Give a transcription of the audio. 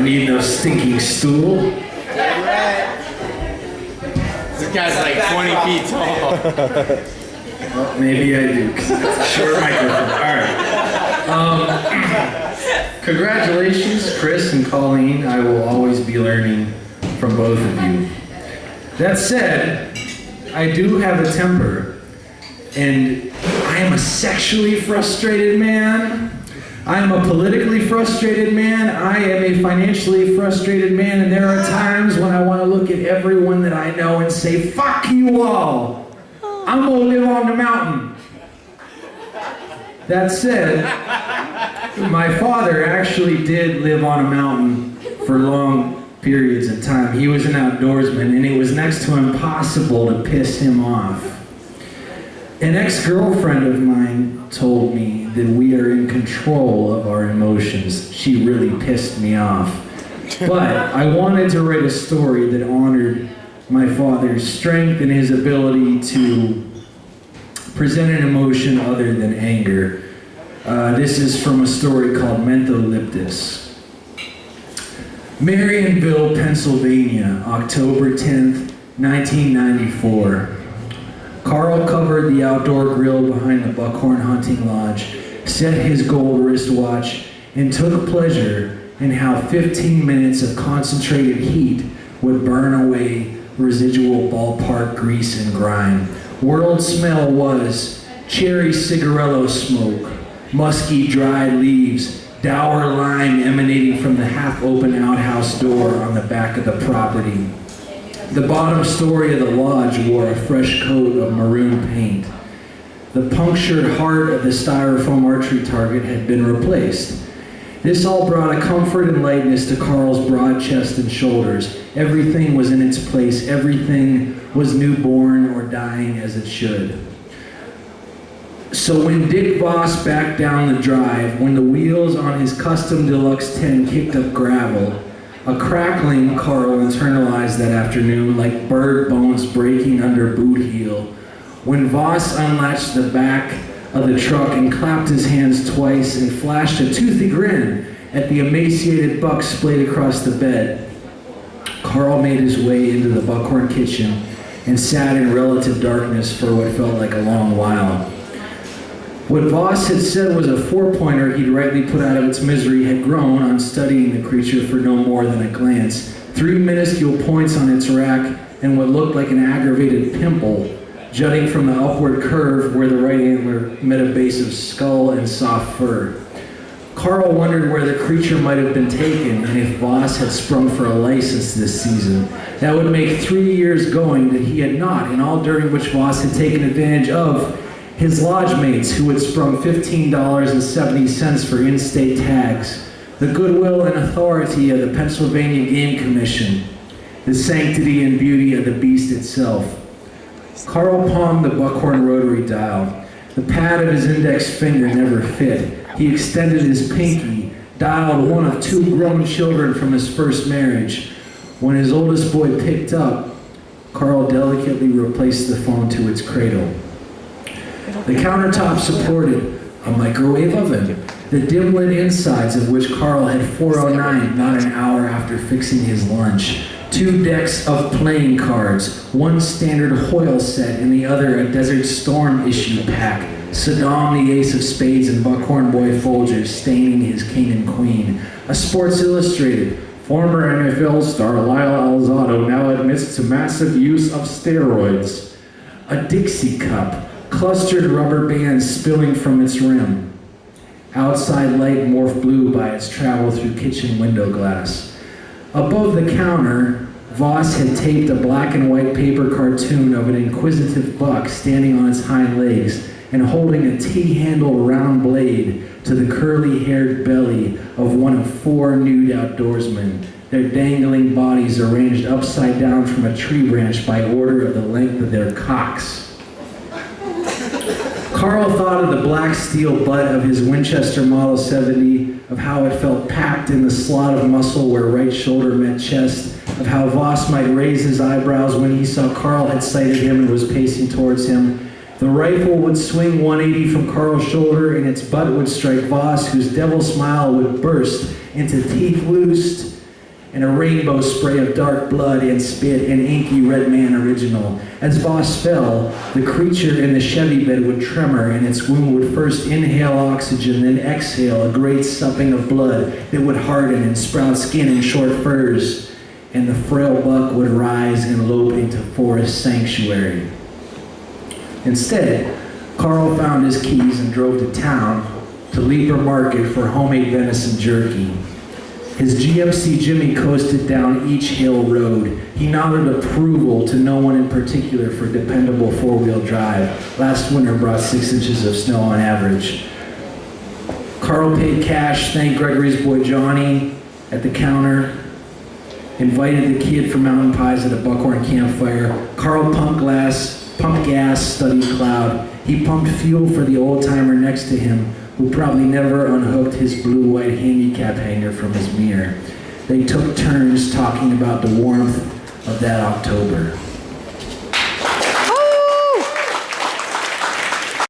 need no stinking stool. This guy's like 20 feet tall. Well, maybe I do, 'cause it's a short microphone. All right. Congratulations, Chris and Colleen. I will always be learning from both of you. That said, I do have a temper, and I am a sexually frustrated man. I am a politically frustrated man. I am a financially frustrated man, and there are times when I want to look at everyone that I know and say, fuck you all. I'm gonna live on the mountain. That said, my father actually did live on a mountain for long periods of time. He was an outdoorsman, and it was next to impossible to piss him off. An ex-girlfriend of mine told me that we are in control of our emotions. She really pissed me off. But I wanted to write a story that honored my father's strength and his ability to present an emotion other than anger. This is from a story called Mentholyptus. Marionville, Pennsylvania, October 10th, 1994. Carl covered the outdoor grill behind the Buckhorn Hunting Lodge, set his gold wristwatch, and took pleasure in how 15 minutes of concentrated heat would burn away residual ballpark grease and grime. World smell was cherry cigarillo smoke, musky dried leaves, dour lime emanating from the half-open outhouse door on the back of the property. The bottom story of the lodge wore a fresh coat of maroon paint. The punctured heart of the styrofoam archery target had been replaced. This all brought a comfort and lightness to Carl's broad chest and shoulders. Everything was in its place. Everything was newborn or dying as it should. So when Dick Voss backed down the drive, when the wheels on his custom Deluxe 10 kicked up gravel, a crackling Carl internalized that afternoon like bird bones breaking under boot heel. When Voss unlatched the back of the truck and clapped his hands twice and flashed a toothy grin at the emaciated buck splayed across the bed, Carl made his way into the Buckhorn kitchen and sat in relative darkness for what felt like a long while. What Voss had said was a four-pointer he'd rightly put out of its misery had grown on studying the creature for no more than a glance. 3 minuscule points on its rack and what looked like an aggravated pimple jutting from the upward curve where the right antler met a base of skull and soft fur. Carl wondered where the creature might have been taken and if Voss had sprung for a license this season. That would make 3 years going that he had not, and all during which Voss had taken advantage of his lodge mates who had sprung $15.70 for in-state tags, the goodwill and authority of the Pennsylvania Game Commission, the sanctity and beauty of the beast itself. Carl palmed the Buckhorn rotary dial. The pad of his index finger never fit. He extended his pinky, dialed one of 2 grown children from his first marriage. When his oldest boy picked up, Carl delicately replaced the phone to its cradle. The countertop supported a microwave oven, the dim-lit insides of which Carl had 409 not an hour after fixing his lunch. 2 decks of playing cards, one standard Hoyle set and the other a Desert Storm issue pack. Saddam the Ace of Spades and Buckhorn Boy Folgers staining his king and queen. A Sports Illustrated. Former NFL star Lyle Alzado now admits to massive use of steroids. A Dixie cup. Clustered rubber bands spilling from its rim. Outside light morphed blue by its travel through kitchen window glass. Above the counter, Voss had taped a black and white paper cartoon of an inquisitive buck standing on its hind legs and holding a T-handled round blade to the curly-haired belly of one of 4 nude outdoorsmen, their dangling bodies arranged upside down from a tree branch by order of the length of their cocks. Carl thought of the black steel butt of his Winchester Model 70, of how it felt packed in the slot of muscle where right shoulder met chest, of how Voss might raise his eyebrows when he saw Carl had sighted him and was pacing towards him. The rifle would swing 180 from Carl's shoulder and its butt would strike Voss, whose devil smile would burst into teeth loosed and a rainbow spray of dark blood and spit and inky red man original. As Voss fell, the creature in the Chevy bed would tremor, and its wound would first inhale oxygen, then exhale a great supping of blood that would harden and sprout skin and short furs, and the frail buck would rise and lope into forest sanctuary. Instead, Carl found his keys and drove to town to Leaper Market for homemade venison jerky. His GMC Jimmy coasted down each hill road. He nodded approval to no one in particular for dependable four-wheel drive. Last winter brought 6 inches of snow on average. Carl paid cash, thanked Gregory's boy Johnny at the counter, invited the kid for mountain pies at a buckhorn campfire. Carl pumped gas, studied Cloud. He pumped fuel for the old-timer next to him, who probably never unhooked his blue-white handicap hanger from his mirror. They took turns talking about the warmth of that October.